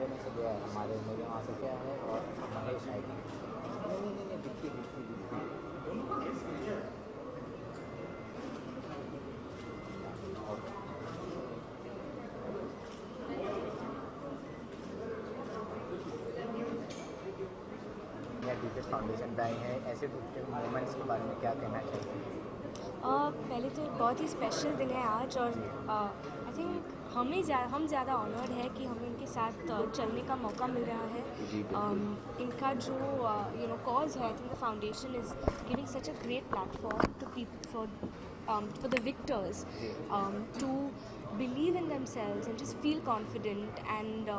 में से गया है, हमारे मेरे वहाँ से क्या है और महेश आई थिंक, नहीं दिखती दिखती दिखती या डीपीएस फाउंडेशन पे आई है, ऐसे मोमेंट्स के बारे में क्या कहना चाहिए? पहले तो एक बहुत ही स्पेशल दिन है आज, और आई थिंक हम ज़्यादा ऑनर्ड है कि हमें इनके साथ चलने का मौका मिल रहा है। इनका जो कॉज है, I think the foundation is giving such a great platform for the victors to believe in themselves and just feel confident, and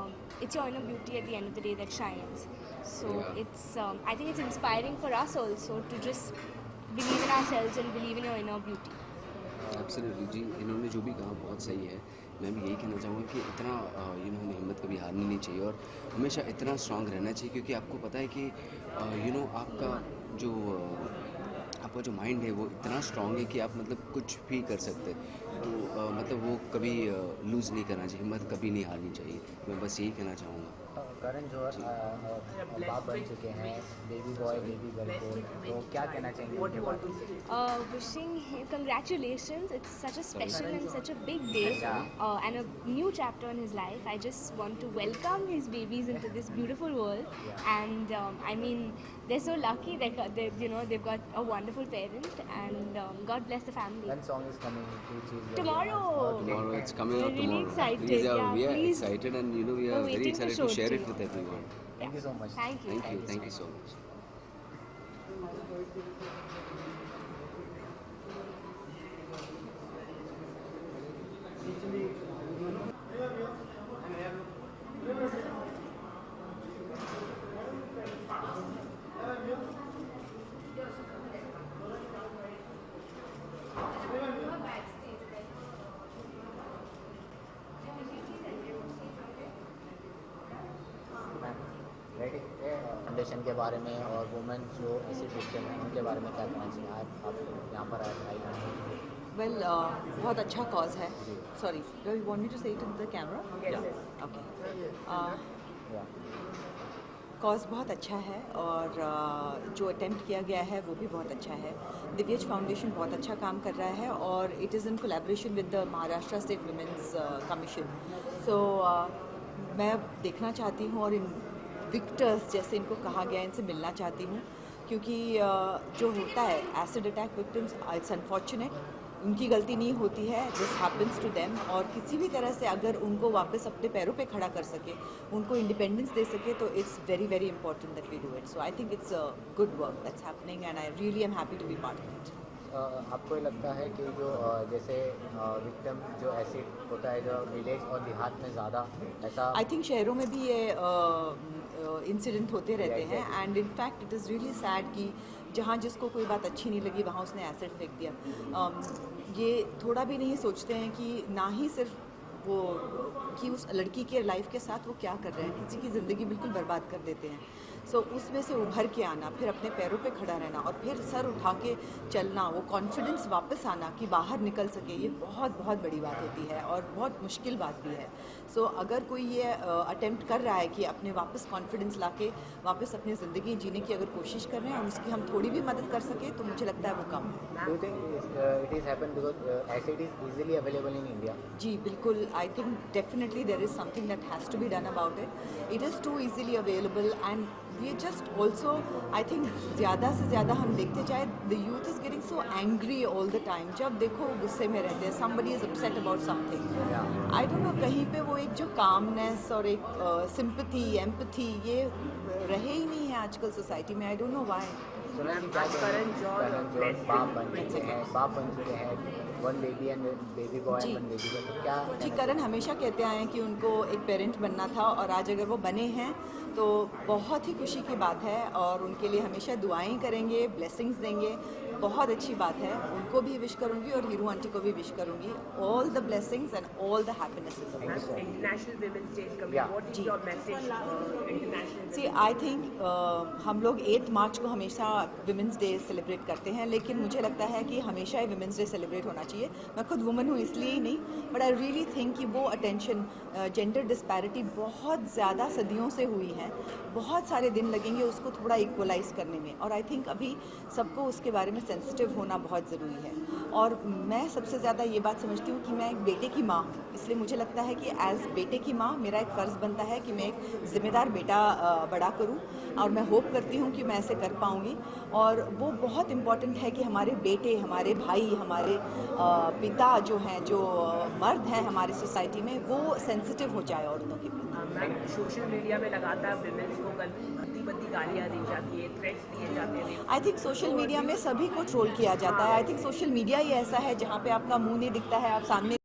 it's your inner beauty at the end of the day that shines. So it's I think it's inspiring for us also to just believe in ourselves and believe in your inner beauty. Absolutely जी, इन्होंने जो भी कहा बहुत सही है। मैं भी यही कहना चाहूँगा कि इतना हमें हिम्मत कभी हारनी नहीं चाहिए और हमेशा इतना स्ट्रांग रहना चाहिए, क्योंकि आपको पता है कि आपका जो आपका जो माइंड है वो इतना स्ट्रांग है कि आप मतलब कुछ भी कर सकते हैं। तो मतलब वो कभी लूज़ नहीं करना चाहिए, हिम्मत कभी नहीं हारनी चाहिए। मैं बस यही कहना चाहूँगा। करण जौहर बाप बन चुके हैं, बेबी बॉय बेबी गर्ल को, तो क्या कहना चाहेंगे उनके बारे में? Wishing him congratulations. It's such a special and such a big day, and a new chapter in his life. I just want to welcome his babies into this beautiful world, and I mean they're so lucky that they've got a wonderful parent, and God bless the family. One song is coming, which is Tomorrow. Tomorrow it's coming out We're really tomorrow. excited. Please, Yeah, we are please. excited, and we We're are very waiting to excited show to it share to it you. with everyone. Thank you so much. Thank you. Thank you so much. Foundation के बारे में और women जो acid victim हैं उनके बारे में क्या कहना चाहिए? आप यहाँ पर आई हैं। Well, बहुत अच्छा कॉज है। Sorry, do you want me to say it in the camera? Yes. Okay. Cause बहुत अच्छा है, और जो अटेम्प्ट किया गया है वो भी बहुत अच्छा है। दिव्यज फाउंडेशन बहुत अच्छा काम कर रहा है, और it is in collaboration with the Maharashtra state women's commission. So मैं देखना चाहती हूँ, और इन विक्टर्स जैसे इनको कहा गया है, इनसे मिलना चाहती हूँ, क्योंकि जो होता है acid attack victims, it's unfortunate, उनकी गलती नहीं होती है, दिस हैपन्स टू देम, और किसी भी तरह से अगर उनको वापस अपने पैरों पे खड़ा कर सके, उनको इंडिपेंडेंस दे सके, तो it's very very important that we do it. So I think it's a good work that's happening, and I really am happy to be part of it. आपको ये लगता है कि जो जैसे विक्टिम जो एसिड होता है जो विलेज और देहात में ज़्यादा ऐसा, आई थिंक शहरों में भी ये इंसिडेंट होते रहते हैं, and in fact it is really sad कि जहाँ जिसको कोई बात अच्छी नहीं लगी वहाँ उसने एसिड फेंक दिया। ये थोड़ा भी नहीं सोचते हैं कि ना ही सिर्फ वो कि उस लड़की के लाइफ के साथ वो क्या कर रहे हैं, किसी की ज़िंदगी बिल्कुल बर्बाद कर देते हैं। सो उसमें से उभर के आना, फिर अपने पैरों पे खड़ा रहना, और फिर सर उठा के चलना, वो कॉन्फिडेंस वापस आना कि बाहर निकल सके, ये बहुत बहुत बड़ी बात होती है और बहुत मुश्किल बात भी है। सो अगर कोई ये अटेम्प्ट कर रहा है कि अपने वापस कॉन्फिडेंस लाके वापस अपनी ज़िंदगी जीने की अगर कोशिश कर रहे हैं, और उसकी हम थोड़ी भी मदद कर सके, तो मुझे लगता है वो कम है। Do you think it is happen because acid is easily available in India? जी बिल्कुल, I think definitely there is something that has to be done about it. It is too easily available, and we just also I think ज़्यादा से ज़्यादा हम देखते जाए, the youth is getting so angry all the time. जब देखो गुस्से में रहते हैं, somebody is upset about something, I don't no, कहीं पे वो एक जो कामनेस और एक सिंपैथी एम्पैथी ये रहे ही नहीं है आजकल सोसाइटी में। I don't know why. Karan Johar बाप बन चुके हैं, one baby and baby boy and one baby girl, क्या जी, करण हमेशा कहते आए हैं कि उनको एक पेरेंट बनना था, और आज अगर वो बने हैं तो बहुत ही खुशी की बात है, और उनके लिए हमेशा दुआएं करेंगे, ब्लेसिंग्स देंगे। बहुत अच्छी बात है, उनको भी विश करूंगी और हीरू आंटी को भी विश करूंगी। All the blessings and all the happiness in the world. International Women's Day is coming. What is your message international? See I think हम लोग 8 मार्च को हमेशा विमेंस डे सेलिब्रेट करते हैं, लेकिन मुझे लगता है कि हमेशा ही विमेंस डे सेलिब्रेट होना चाहिए। मैं खुद वुमन हूँ इसलिए ही नहीं, बट आई रियली थिंक कि वो अटेंशन, जेंडर डिस्पैरिटी बहुत ज़्यादा सदियों से हुई है, बहुत सारे दिन लगेंगे उसको थोड़ा इक्वलाइज करने में, और आई थिंक अभी सबको उसके बारे में सेंसिटिव होना बहुत ज़रूरी है। और मैं सबसे ज़्यादा ये बात समझती हूँ कि मैं एक बेटे की माँ हूँ, इसलिए मुझे लगता है कि एज बेटे की माँ मेरा एक फ़र्ज़ बनता है कि मैं एक ज़िम्मेदार बेटा बड़ा करूँ, और मैं होप करती हूँ कि मैं ऐसे कर पाऊँगी। और वो बहुत इम्पॉर्टेंट है कि हमारे बेटे, हमारे भाई, हमारे पिता जो हैं, जो मर्द हैं हमारे सोसाइटी में, वो सेंसिटिव हो जाए औरतों के प्रति। मैम, सोशल मीडिया में लगातार विमेंस को गंदी गालियाँ दी जाती है, थ्रेट्स दिए जाते हैं। आई थिंक सोशल मीडिया में सभी को ट्रोल किया जाता है। आई थिंक सोशल मीडिया ही ऐसा है जहाँ पे आपका मुंह नहीं दिखता है, आप सामने